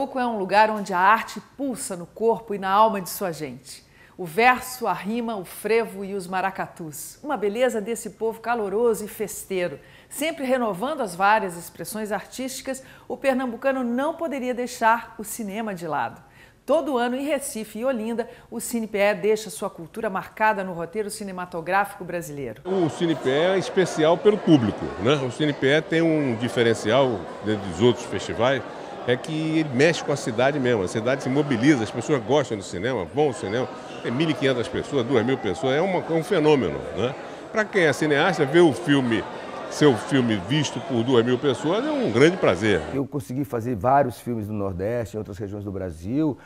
Pernambuco é um lugar onde a arte pulsa no corpo e na alma de sua gente. O verso, a rima, o frevo e os maracatus. Uma beleza desse povo caloroso e festeiro. Sempre renovando as várias expressões artísticas, o pernambucano não poderia deixar o cinema de lado. Todo ano em Recife e Olinda, o CinePE deixa sua cultura marcada no roteiro cinematográfico brasileiro. O CinePE é especial pelo público, né? O CinePE tem um diferencial dentro dos outros festivais, é que ele mexe com a cidade mesmo. A cidade se mobiliza, as pessoas gostam do cinema, vão ao cinema. Tem 1.500 pessoas, 2.000 pessoas, é um fenômeno, né? Para quem é cineasta, ver o filme, seu filme visto por 2.000 pessoas é um grande prazer. Eu consegui fazer vários filmes do Nordeste, em outras regiões do Brasil,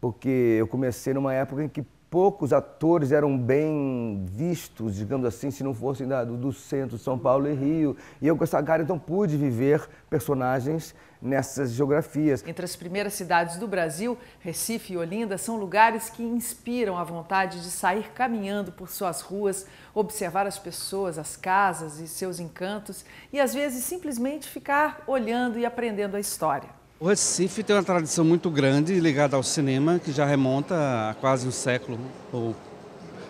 porque eu comecei numa época em que poucos atores eram bem vistos, digamos assim, se não fossem do centro de São Paulo e Rio. E eu com essa cara, então, pude viver personagens nessas geografias. Entre as primeiras cidades do Brasil, Recife e Olinda são lugares que inspiram a vontade de sair caminhando por suas ruas, observar as pessoas, as casas e seus encantos e, às vezes, simplesmente ficar olhando e aprendendo a história. O Recife tem uma tradição muito grande ligada ao cinema, que já remonta a quase um século, ou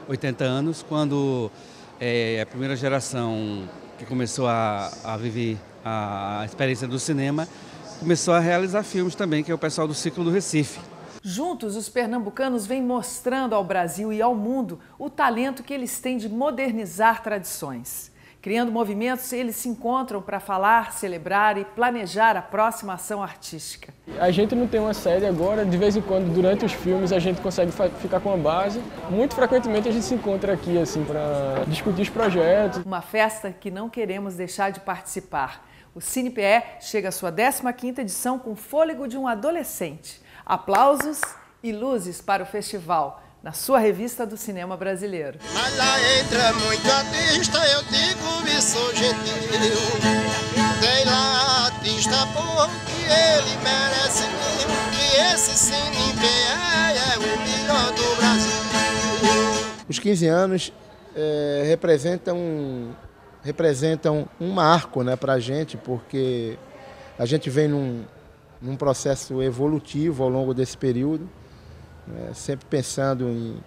80 anos, quando a primeira geração que começou a viver a experiência do cinema, começou a realizar filmes também, que é o pessoal do Ciclo do Recife. Juntos, os pernambucanos vêm mostrando ao Brasil e ao mundo o talento que eles têm de modernizar tradições. Criando movimentos, eles se encontram para falar, celebrar e planejar a próxima ação artística. A gente não tem uma sede agora, de vez em quando, durante os filmes, a gente consegue ficar com a base. Muito frequentemente a gente se encontra aqui assim, para discutir os projetos. Uma festa que não queremos deixar de participar. O CinePE chega à sua 15ª edição com o fôlego de um adolescente. Aplausos e luzes para o festival, na sua revista do cinema brasileiro. Mas lá entra muito artista, eu digo isso gentil. Tem lá artista bom que ele merece mesmo, que esse CinePE é o melhor do Brasil. Os 15 anos representam um marco, né, para a gente, porque a gente vem num processo evolutivo ao longo desse período. Sempre pensando em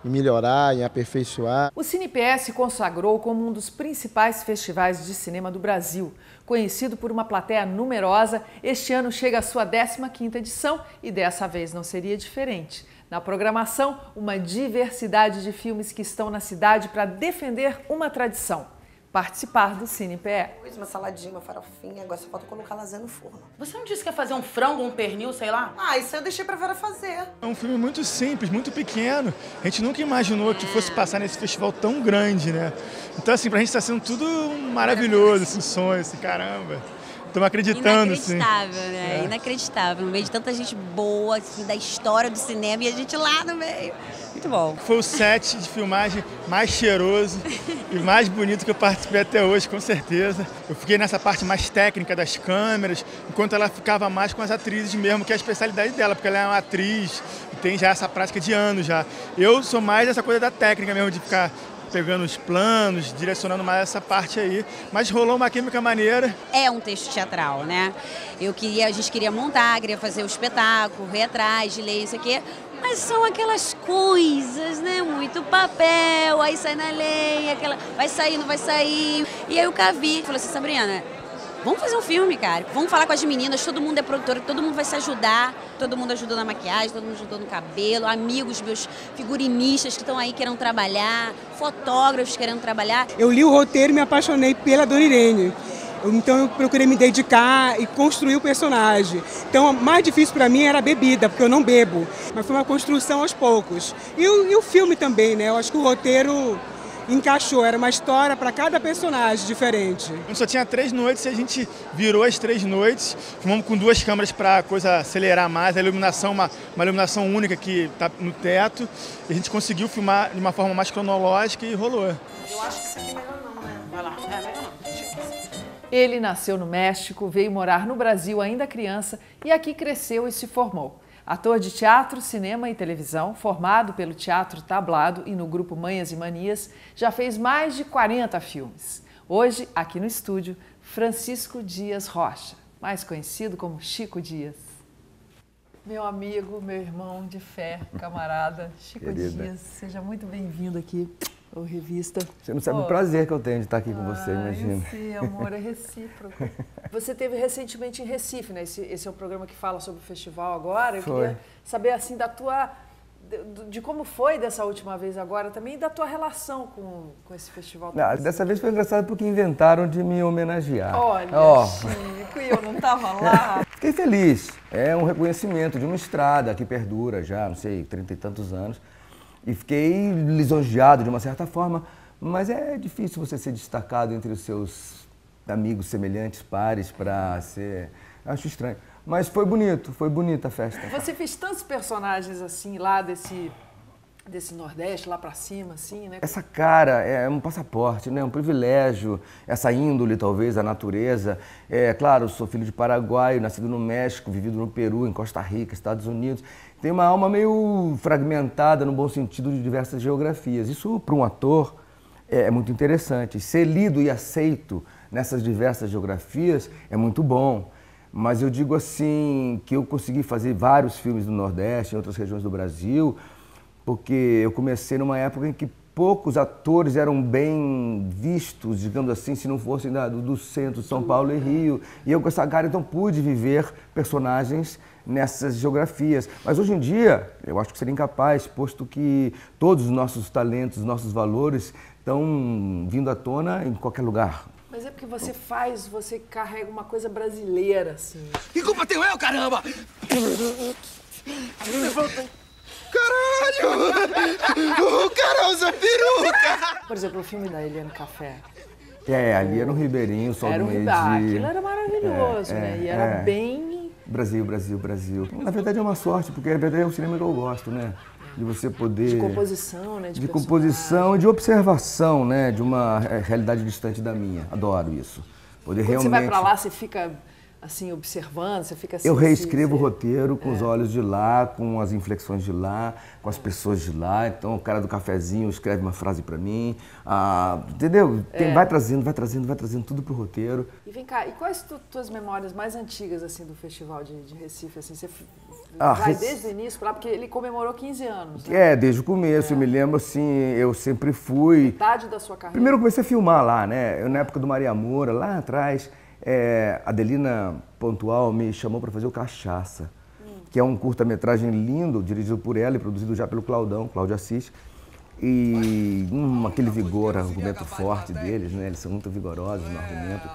melhorar, em aperfeiçoar. O CinePE se consagrou como um dos principais festivais de cinema do Brasil. Conhecido por uma plateia numerosa, este ano chega à sua 15ª edição e dessa vez não seria diferente. Na programação, uma diversidade de filmes que estão na cidade para defender uma tradição. Participar do CinePE. Uma saladinha, uma farofinha, agora só falta colocar lasanha no forno. Você não disse que ia fazer um frango, um pernil, sei lá? Ah, isso eu deixei pra Vera fazer. É um filme muito simples, muito pequeno. A gente nunca imaginou que fosse passar nesse festival tão grande, né? Então, assim, pra gente tá sendo tudo maravilhoso, esse sonho, assim, caramba. Estamos acreditando, assim. Inacreditável, né? Inacreditável. No meio de tanta gente boa, assim, da história do cinema e a gente lá no meio. Muito bom. Foi o set de filmagem mais cheiroso e mais bonito que eu participei até hoje, com certeza. Eu fiquei nessa parte mais técnica das câmeras, enquanto ela ficava mais com as atrizes mesmo, que é a especialidade dela, porque ela é uma atriz e tem já essa prática de anos já. Eu sou mais essa coisa da técnica mesmo, de ficar pegando os planos, direcionando mais essa parte aí, mas rolou uma química maneira. É um texto teatral, né? A gente queria montar, queria fazer o espetáculo, ir atrás de ler isso aqui, mas são aquelas coisas, né? Muito papel, aí sai na lenha, vai sair, não vai sair. E aí o Cavi falou assim, Sabrina, vamos fazer um filme, cara. Vamos falar com as meninas, todo mundo é produtora, todo mundo vai se ajudar. Todo mundo ajudou na maquiagem, todo mundo ajudou no cabelo, amigos meus figurinistas que estão aí querendo trabalhar, fotógrafos querendo trabalhar. Eu li o roteiro e me apaixonei pela Dona Irene. Então eu procurei me dedicar e construir o personagem. Então o mais difícil para mim era a bebida, porque eu não bebo. Mas foi uma construção aos poucos. E o filme também, né? Eu acho que o roteiro encaixou, era uma história para cada personagem diferente. A gente só tinha 3 noites e a gente virou as 3 noites. Filmamos com 2 câmeras para a coisa acelerar mais, a iluminação, uma iluminação única que está no teto. E a gente conseguiu filmar de uma forma mais cronológica e rolou. Eu acho que isso aqui é melhor não, né? Vai lá. É melhor não. Ele nasceu no México, veio morar no Brasil ainda criança e aqui cresceu e se formou. Ator de teatro, cinema e televisão, formado pelo Teatro Tablado e no grupo Manhas e Manias, já fez mais de 40 filmes. Hoje, aqui no estúdio, Francisco Dias Rocha, mais conhecido como Chico Dias. meu amigo, meu irmão de fé, camarada, Chico Dias, seja muito bem-vindo aqui ao Revista. Você não sabe o prazer que eu tenho de estar aqui com você, imagina. Esse amor é recíproco. Você esteve recentemente em Recife, né? Esse é o programa que fala sobre o festival agora. Eu queria saber, assim, de como foi dessa última vez agora também e da tua relação com esse festival. Dessa vez foi engraçado porque inventaram de me homenagear. Olha, Chico, e eu não estava lá. Fiquei feliz. É um reconhecimento de uma estrada que perdura já, não sei, 30 e tantos anos. E fiquei lisonjeado de uma certa forma, mas é difícil você ser destacado entre os seus amigos semelhantes, pares, para ser... Acho estranho. Mas foi bonita a festa. Você fez tantos personagens assim lá desse Nordeste, lá pra cima, assim, né? Essa cara é um passaporte, né? Um privilégio, essa índole, talvez, a natureza. Claro, eu sou filho de paraguaio, nascido no México, vivido no Peru, em Costa Rica, Estados Unidos. Tem uma alma meio fragmentada, no bom sentido, de diversas geografias. Isso, para um ator, é muito interessante. Ser lido e aceito nessas diversas geografias é muito bom. Mas eu digo assim, que eu consegui fazer vários filmes do Nordeste, em outras regiões do Brasil, porque eu comecei numa época em que poucos atores eram bem vistos, digamos assim, se não fossem do centro de São Paulo e Rio. E eu com essa cara, então, pude viver personagens nessas geografias. Mas hoje em dia, eu acho que seria incapaz, posto que todos os nossos talentos, os nossos valores estão vindo à tona em qualquer lugar. Mas é porque você carrega uma coisa brasileira, assim. Que culpa tenho eu, caramba? Caralho! O cara usa peruca! Por exemplo, o filme da Eliane Café. Ali era um ribeirinho, sol do meio-dia. Aquilo era maravilhoso, né? E era bem... Brasil, Brasil, Brasil. Na verdade é uma sorte, porque na verdade é o cinema que eu gosto, né? De você poder... De composição, né? De composição e de observação, né? De uma realidade distante da minha. Adoro isso. Poder Quando você vai pra lá, você fica, assim, observando, você fica assim... Eu reescrevo o roteiro com os olhos de lá, com as inflexões de lá, com as pessoas de lá. Então, o cara do cafezinho escreve uma frase pra mim. Entendeu? Vai trazendo tudo pro roteiro. E vem cá, e quais tuas memórias mais antigas, assim, do Festival de Recife, assim? Você vai desde o início pra lá, porque ele comemorou 15 anos, né? Desde o começo. Eu me lembro, assim, eu sempre fui... Metade da sua carreira. Primeiro eu comecei a filmar lá, né? Eu, na época do Maria Moura, lá atrás, a Adelina Pontual me chamou para fazer o Cachaça, que é um curta-metragem lindo, dirigido por ela e produzido já pelo Cláudio Assis. E aquele vigor, argumento forte deles, né? Eles são muito vigorosos no argumento.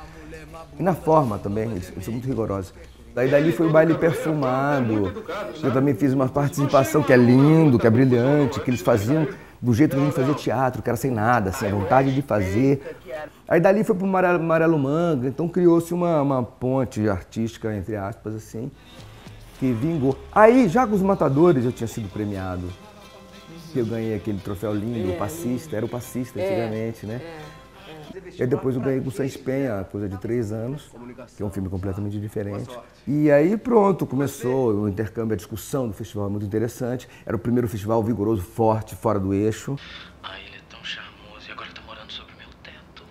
E na forma também, eles são muito rigorosos. Daí dali foi o Baile Perfumado. Eu também fiz uma participação que é lindo, que é brilhante, que eles faziam do jeito que a gente fazia teatro, que era sem nada, assim, a vontade de fazer. Aí dali foi pro Amarelo Manga, então criou-se uma ponte artística, entre aspas, assim, que vingou. Aí, já com os Matadores, eu tinha sido premiado. Eu ganhei aquele troféu lindo, o Passista, era o Passista antigamente, né? E aí depois eu ganhei com o Sans Penha, coisa de 3 anos, que é um filme completamente diferente. E aí pronto, começou o intercâmbio, a discussão do festival, muito interessante. Era o primeiro festival vigoroso, forte, fora do eixo. Ai, ele é tão charmoso e agora tá morando sob meu teto.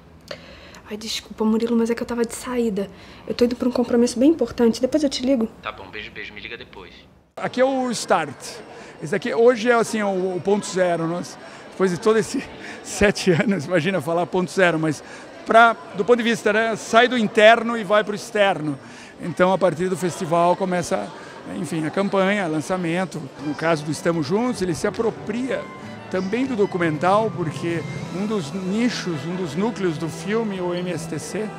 Ai, desculpa, Murilo, mas é que eu tava de saída. Eu tô indo pra um compromisso bem importante, depois eu te ligo. Tá bom, beijo, me liga depois. Aqui é o Start. Esse aqui hoje é assim o ponto zero. Nós, depois de todos esses 7 anos, imagina falar ponto zero, mas do ponto de vista, né, sai do interno e vai para o externo. Então, a partir do festival começa, enfim, a campanha, lançamento. No caso do Estamos Juntos, ele se apropria também do documental, porque um dos nichos, um dos núcleos do filme, o MSTC,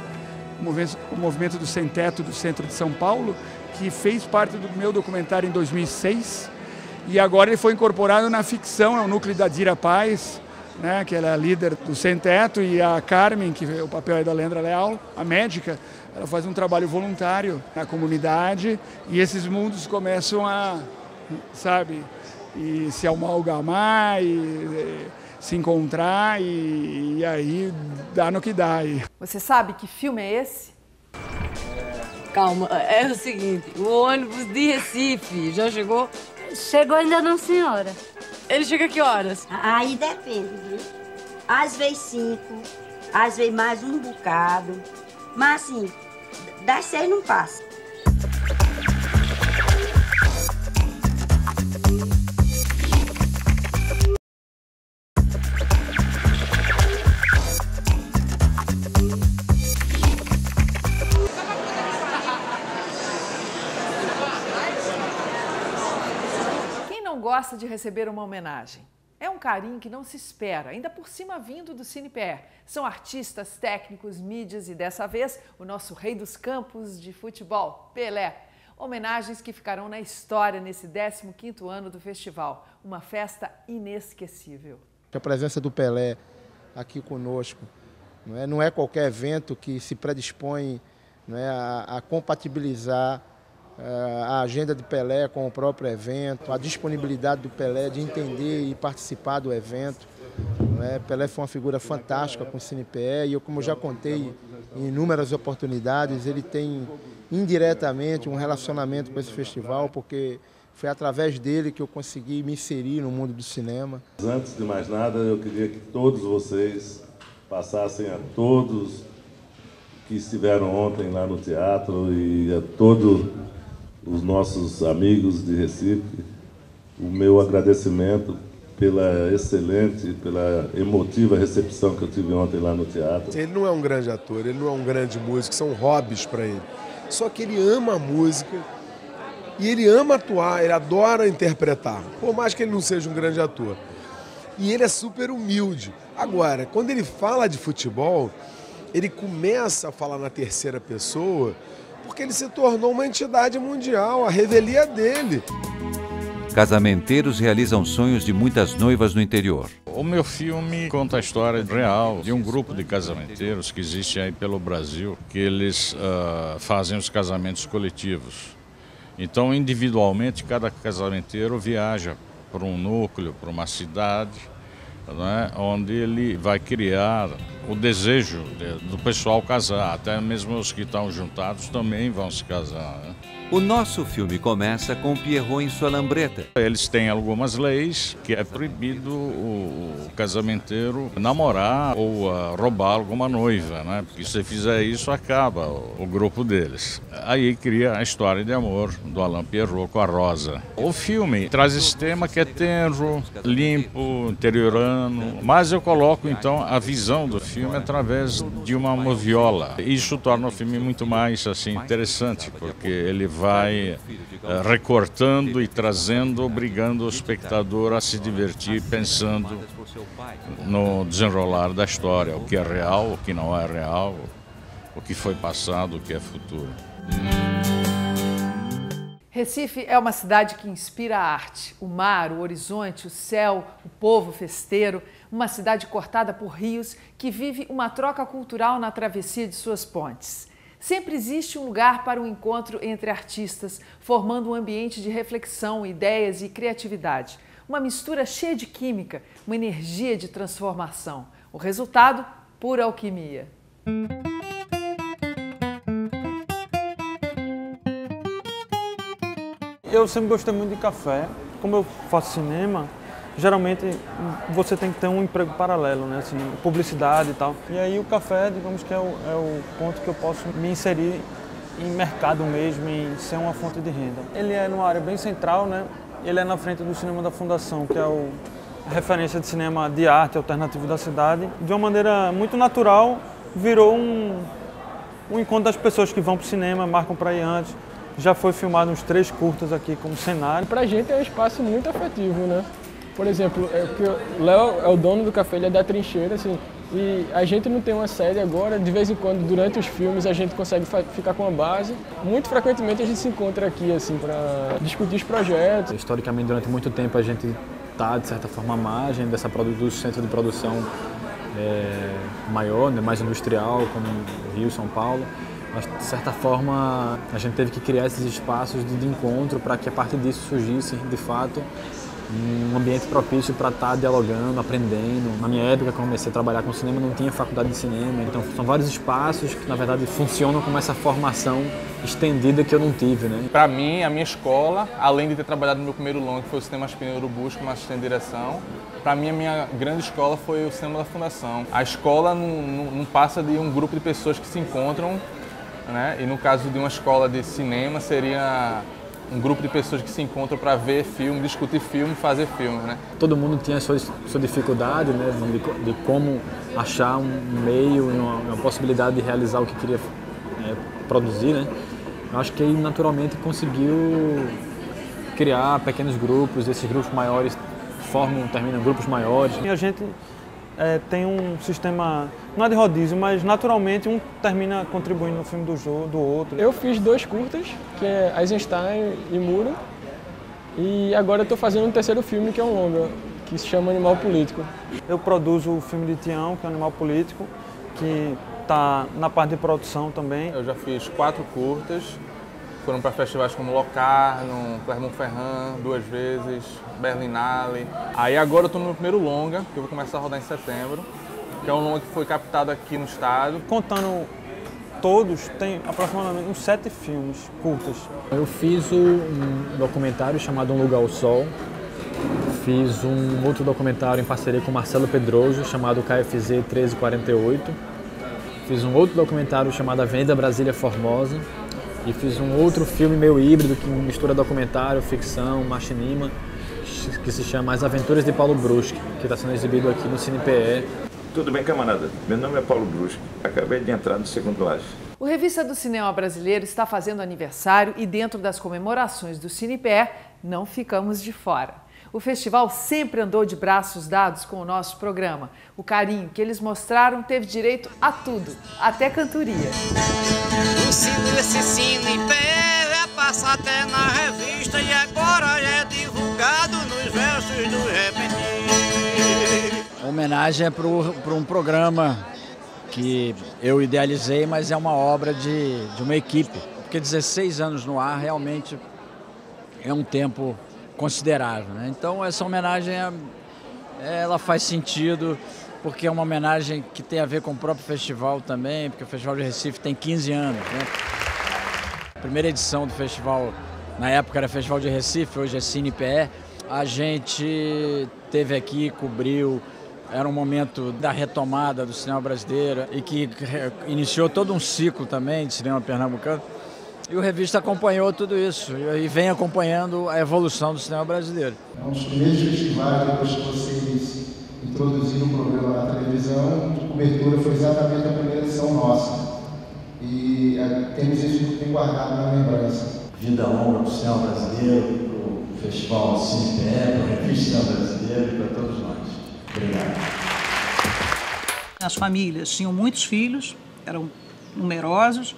o Movimento do Sem Teto do Centro de São Paulo, que fez parte do meu documentário em 2006, e agora ele foi incorporado na ficção, é o núcleo da Dira Paz, né, que ela é a líder do Sem Teto, e a Carmen, que o papel é da Leandra Leal, a médica, ela faz um trabalho voluntário na comunidade, e esses mundos começam a, sabe, e se amalgamar, e se encontrar, e aí dá no que dá. Você sabe que filme é esse? Calma, é o seguinte, o ônibus de Recife já chegou? Chegou ainda não, senhora. Ele chega a que horas? Aí depende, viu? Às vezes 5, às vezes mais um bocado. Mas assim, das 6 não passa. gosta de receber uma homenagem. É um carinho que não se espera, ainda por cima vindo do CinePE. São artistas, técnicos, mídias e dessa vez o nosso rei dos campos de futebol, Pelé. Homenagens que ficarão na história nesse 15º ano do festival. Uma festa inesquecível. A presença do Pelé aqui conosco não é qualquer evento que se predispõe a compatibilizar a agenda de Pelé com o próprio evento, a disponibilidade do Pelé de entender e participar do evento. Pelé foi uma figura fantástica com o CinePE e, como eu já contei em inúmeras oportunidades, ele tem indiretamente um relacionamento com esse festival, porque foi através dele que eu consegui me inserir no mundo do cinema. Antes de mais nada, eu queria que todos vocês passassem a todos que estiveram ontem lá no teatro e a todos os nossos amigos de Recife, o meu agradecimento pela excelente, pela emotiva recepção que eu tive ontem lá no teatro. Ele não é um grande ator, ele não é um grande músico, são hobbies para ele. Só que ele ama a música e ele ama atuar, ele adora interpretar, por mais que ele não seja um grande ator. E ele é super humilde. Agora, quando ele fala de futebol, ele começa a falar na terceira pessoa, porque ele se tornou uma entidade mundial, a revelia dele. Casamenteiros realizam sonhos de muitas noivas no interior. O meu filme conta a história real de um grupo de casamenteiros que existe aí pelo Brasil, que eles fazem os casamentos coletivos. Então, individualmente, cada casamenteiro viaja para um núcleo, para uma cidade, onde ele vai criar o desejo do pessoal casar. Até mesmo os que estão juntados também vão se casar. O nosso filme começa com Pierrot em sua lambreta. Eles têm algumas leis que é proibido o casamenteiro namorar ou roubar alguma noiva, Porque se fizer isso, acaba o grupo deles. Aí cria a história de amor do Alain Pierrot com a Rosa. O filme traz esse tema que é tenro, limpo, interiorano, mas eu coloco então a visão do filme através de uma moviola. Isso torna o filme muito mais interessante, porque ele vai recortando e trazendo, obrigando o espectador a se divertir, pensando no desenrolar da história, o que é real, o que não é real, o que foi passado, o que é futuro. Recife é uma cidade que inspira a arte, o mar, o horizonte, o céu, o povo festeiro, uma cidade cortada por rios que vive uma troca cultural na travessia de suas pontes. Sempre existe um lugar para o encontro entre artistas, formando um ambiente de reflexão, ideias e criatividade. Uma mistura cheia de química, uma energia de transformação. O resultado, pura alquimia. Eu sempre gostei muito de café. Como eu faço cinema, geralmente você tem que ter um emprego paralelo, assim, publicidade e tal. E aí o café, digamos que é o ponto que eu posso me inserir em mercado mesmo, em ser uma fonte de renda. Ele é numa área bem central, Ele é na frente do Cinema da Fundação, que é a referência de cinema de arte alternativo da cidade. De uma maneira muito natural, virou um encontro das pessoas que vão para o cinema, marcam para ir antes. Já foi filmado uns 3 curtas aqui como cenário. Pra gente é um espaço muito afetivo, Por exemplo, o Léo é o dono do café, ele é da Trincheira, assim, e a gente não tem uma sede agora, de vez em quando, durante os filmes, a gente consegue ficar com a base. Muito frequentemente a gente se encontra aqui, assim, para discutir os projetos. Historicamente, durante muito tempo, a gente está, de certa forma, à margem do centro de produção maior, mais industrial, como Rio, São Paulo. Mas, de certa forma, a gente teve que criar esses espaços de encontro para que, a partir disso, surgisse, de fato, um ambiente propício para estar dialogando, aprendendo. Na minha época, quando comecei a trabalhar com cinema, não tinha faculdade de cinema, então são vários espaços que, na verdade, funcionam como essa formação estendida que eu não tive, Para mim, a minha escola, além de ter trabalhado no meu primeiro longo, que foi o Cinema Espinho Urubus, como assistente de direção, para mim, a minha grande escola foi o Cinema da Fundação. A escola não passa de um grupo de pessoas que se encontram, e no caso de uma escola de cinema, seria um grupo de pessoas que se encontram para ver filme, discutir filme, fazer filme, Todo mundo tinha a sua dificuldade, de como achar um meio, uma possibilidade de realizar o que queria produzir, Eu acho que aí naturalmente conseguiu criar pequenos grupos, esses grupos maiores terminam grupos maiores. E a gente tem um sistema, não é de rodízio, mas naturalmente um termina contribuindo no filme do outro. Eu fiz 2 curtas, que é Eisenstein e Muro, e agora eu estou fazendo um 3º filme, que é um longa, que se chama Animal Político. Eu produzo o filme de Tião, que é Animal Político, que está na parte de produção também. Eu já fiz 4 curtas, foram para festivais como Locarno, Clermont-Ferrand 2 vezes, Berlinale. Aí agora eu estou no meu primeiro longa, que eu vou começar a rodar em setembro, que é um longa que foi captado aqui no estado. Contando todos, tem aproximadamente uns 7 filmes curtas. Eu fiz um documentário chamado Um Lugar ao Sol. Fiz um outro documentário em parceria com Marcelo Pedroso, chamado KFZ 1348. Fiz um outro documentário chamado Avenida Brasília Formosa. E fiz um outro filme meio híbrido, que mistura documentário, ficção, machinima, que se chama As Aventuras de Paulo Bruschi, que está sendo exibido aqui no CinePE. Tudo bem, camarada? Meu nome é Paulo Bruschi. Acabei de entrar no segundo live. O Revista do Cinema Brasileiro está fazendo aniversário e dentro das comemorações do CinePE não ficamos de fora. O festival sempre andou de braços dados com o nosso programa. O carinho que eles mostraram teve direito a tudo, até cantoria. Esse CinePE passa até na revista e agora é divulgado nos versos do Repente. A homenagem é para um programa que eu idealizei, mas é uma obra de uma equipe. Porque 16 anos no ar realmente é um tempo considerável, né? Então essa homenagem ela faz sentido, porque é uma homenagem que tem a ver com o próprio festival também, porque o Festival de Recife tem 15 anos, né? A primeira edição do festival, na época era Festival de Recife, hoje é CinePE. A gente teve aqui, cobriu, era um momento da retomada do cinema brasileiro e que iniciou todo um ciclo também de cinema pernambucano. E o Revista acompanhou tudo isso e vem acompanhando a evolução do cinema brasileiro. É um dos primeiros festivais, depois que vocês introduziram o programa na televisão, de cobertura foi exatamente a primeira edição nossa. E temos isso bem guardado na lembrança. Vida longa para o cinema brasileiro, para o Festival CinePE, para a Revista Cinema Brasileiro e para todos nós. Obrigado. As famílias tinham muitos filhos, eram numerosos.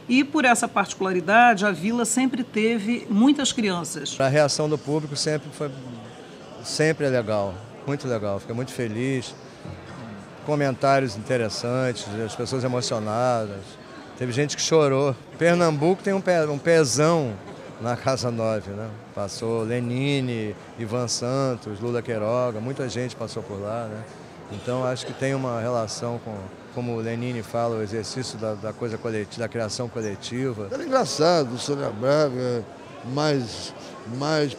E por essa particularidade, a vila sempre teve muitas crianças. A reação do público sempre é legal, muito legal. Fiquei muito feliz, comentários interessantes, as pessoas emocionadas. Teve gente que chorou. Pernambuco tem um pezão na Casa 9, né? Passou Lenine, Ivan Santos, Lula Queiroga, muita gente passou por lá, né? Então acho que tem uma relação com, como o Lenine fala, o exercício da coisa coletiva, da criação coletiva. Era engraçado, Sônia Braga, mais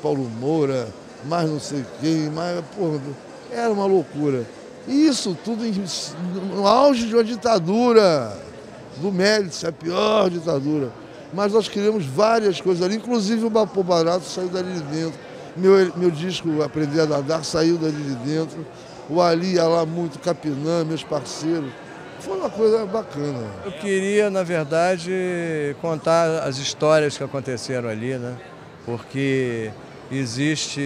Paulo Moura, mais não sei quem, porra, era uma loucura. E isso tudo no auge de uma ditadura do Médici, a pior ditadura. Mas nós criamos várias coisas ali, inclusive o Bapô Barato saiu dali de dentro. Meu disco Aprender a Nadar saiu dali de dentro. O Ali ia lá muito, Capinã, meus parceiros. Foi uma coisa bacana. Eu queria, na verdade, contar as histórias que aconteceram ali, né? Porque existe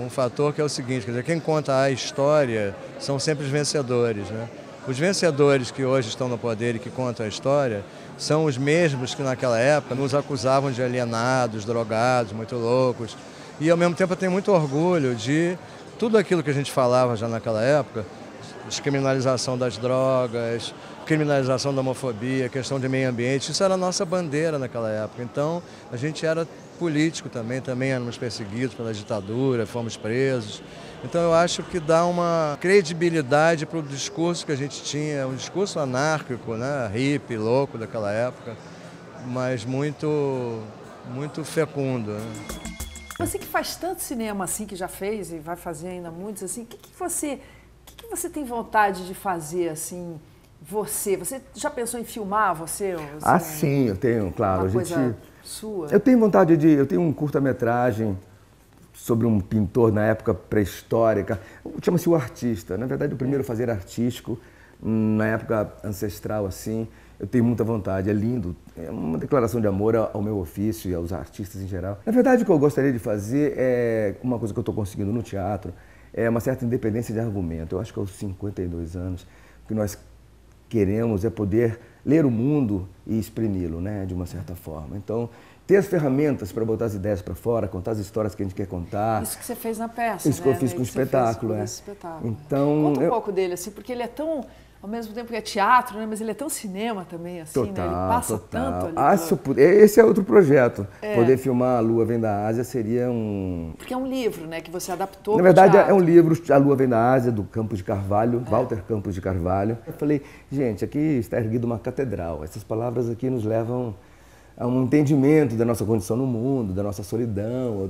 um fator que é o seguinte, quer dizer, quem conta a história são sempre os vencedores, né? Os vencedores que hoje estão no poder e que contam a história são os mesmos que naquela época nos acusavam de alienados, drogados, muito loucos. E ao mesmo tempo eu tenho muito orgulho de tudo aquilo que a gente falava já naquela época, descriminalização das drogas, criminalização da homofobia, questão de meio ambiente, isso era a nossa bandeira naquela época. Então a gente era político também éramos perseguidos pela ditadura, fomos presos. Então eu acho que dá uma credibilidade para o discurso que a gente tinha, um discurso anárquico, né, hippie, louco daquela época, mas muito fecundo, né? Você que faz tanto cinema assim, que já fez e vai fazer ainda muitos assim, o que você tem vontade de fazer assim, você já pensou em filmar você? Sim, eu tenho, claro. Uma coisa sua? Eu tenho vontade eu tenho um curta-metragem sobre um pintor na época pré-histórica, chama-se O Artista. Na verdade, o primeiro a fazer artístico, na época ancestral assim. Eu tenho muita vontade, é lindo, é uma declaração de amor ao meu ofício e aos artistas em geral. Na verdade, o que eu gostaria de fazer é uma coisa que eu estou conseguindo no teatro, é uma certa independência de argumento. Eu acho que aos 52 anos, o que nós queremos é poder ler o mundo e exprimi-lo, né, de uma certa forma. Então, ter as ferramentas para botar as ideias para fora, contar as histórias que a gente quer contar. Isso que você fez na peça, Isso que eu fiz com o espetáculo, Então, conta um pouco dele, assim, porque ele é tão, ao mesmo tempo que é teatro, né, mas ele é tão cinema também, assim, total, né? Ele passa tanto ali. Esse é outro projeto. Poder filmar A Lua Vem da Ásia seria um... Porque é um livro, né, que você adaptou. Na verdade, é um livro, A Lua Vem da Ásia, do Campos de Carvalho, Walter Campos de Carvalho. Eu falei, gente, aqui está erguida uma catedral. Essas palavras aqui nos levam a um entendimento da nossa condição no mundo, da nossa solidão,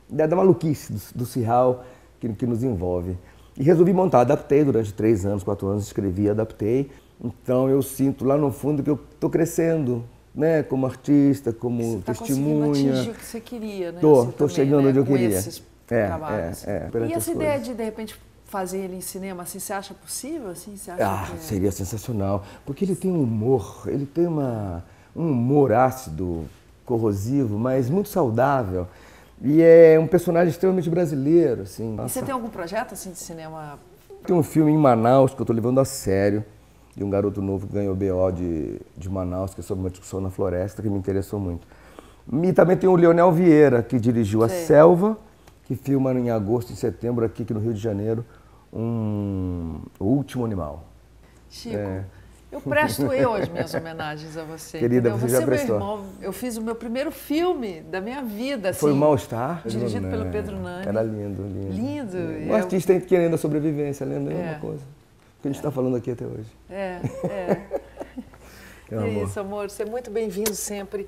da maluquice, do cirral que nos envolve. E resolvi montar, adaptei durante 3 anos, 4 anos, escrevi, adaptei. Então eu sinto lá no fundo que eu estou crescendo, né, como artista, como testemunha. Você está conseguindo atingir o que você queria, né? Estou chegando onde eu queria. Esses trabalhos. E essa ideia de repente, fazer ele em cinema, assim, você acha possível? Assim, você acha que seria sensacional, porque ele tem um humor, ele tem um humor ácido, corrosivo, mas muito saudável. E é um personagem extremamente brasileiro, assim. E você tem algum projeto, assim, de cinema? Tem um filme em Manaus que eu estou levando a sério, de um garoto novo que ganhou BO de Manaus, que é sobre uma discussão na floresta, que me interessou muito. E também tem o Leonel Vieira, que dirigiu A Selva, que filma em agosto e setembro aqui no Rio de Janeiro, O Último Animal. Chico, eu presto as minhas homenagens a você. Querida, entendeu? você já prestou. É meu irmão. Eu fiz o meu primeiro filme da minha vida. Assim, foi o Mal-Estar? Dirigido pelo Pedro Nani. Era lindo, lindo. Lindo. Um artista querendo a sobrevivência, lendo uma coisa. O que a gente está falando aqui até hoje. É isso, amor. Você é muito bem-vindo sempre.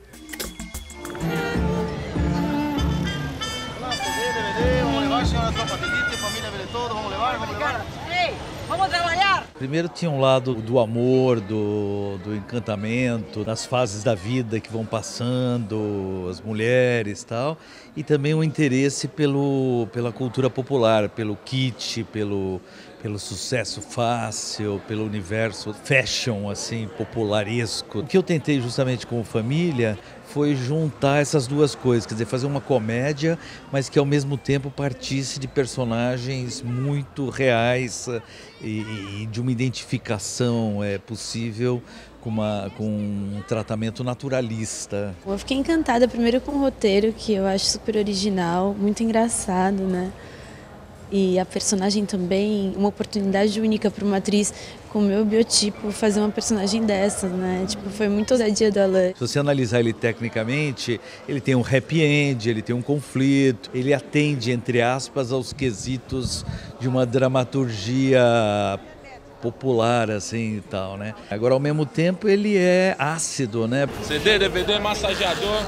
Vamos trabalhar! Primeiro tinha um lado do amor, do encantamento, das fases da vida que vão passando, as mulheres e tal, e também um interesse pela cultura popular, pelo kitsch, pelo sucesso fácil, pelo universo fashion, assim, popularesco. O que eu tentei justamente com Família foi juntar essas duas coisas, quer dizer, fazer uma comédia, mas que ao mesmo tempo partisse de personagens muito reais e de uma identificação possível com um tratamento naturalista. Eu fiquei encantada primeiro com o roteiro, que eu acho super original, muito engraçado, né? E a personagem também, uma oportunidade única para uma atriz com o meu biotipo fazer uma personagem dessa, né? Tipo, foi muito ousadia do Alain. Se você analisar ele tecnicamente, ele tem um happy end, ele tem um conflito, ele atende, entre aspas, aos quesitos de uma dramaturgia popular, assim, e tal, né? Agora, ao mesmo tempo, ele é ácido, né? CD, DVD, massageador.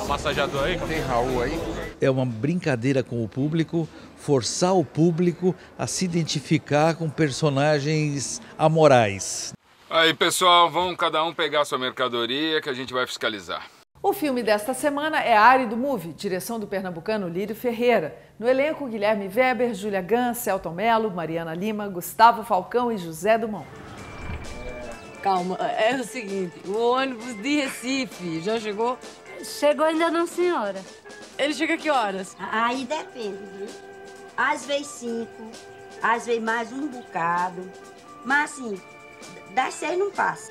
Massageador aí? Tem Raul aí? É uma brincadeira com o público, forçar o público a se identificar com personagens amorais. Aí, pessoal, vão cada um pegar sua mercadoria que a gente vai fiscalizar. O filme desta semana é Árido Movie, direção do pernambucano Lírio Ferreira. No elenco, Guilherme Weber, Júlia Gans, Celton Mello, Mariana Lima, Gustavo Falcão e José Dumont. Calma, é o seguinte, o ônibus de Recife já chegou? Chegou ainda não, senhora. Ele chega a que horas? Aí depende, viu? Às vezes 5, às vezes mais um bocado. Mas assim, das 6 não passa.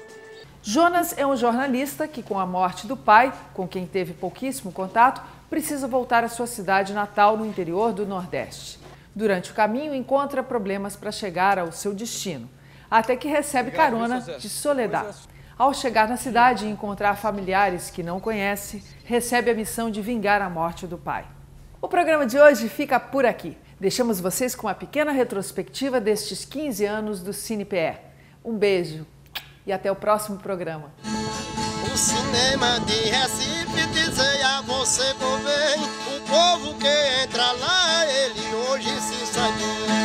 Jonas é um jornalista que, com a morte do pai, com quem teve pouquíssimo contato, precisa voltar à sua cidade natal no interior do Nordeste. Durante o caminho, encontra problemas para chegar ao seu destino, até que recebe carona de Soledad. Ao chegar na cidade e encontrar familiares que não conhece, recebe a missão de vingar a morte do pai. O programa de hoje fica por aqui. Deixamos vocês com uma pequena retrospectiva destes 15 anos do CinePE. Um beijo e até o próximo programa. O cinema de Recife dizer a você convém, o povo que entra lá, ele hoje se sabe.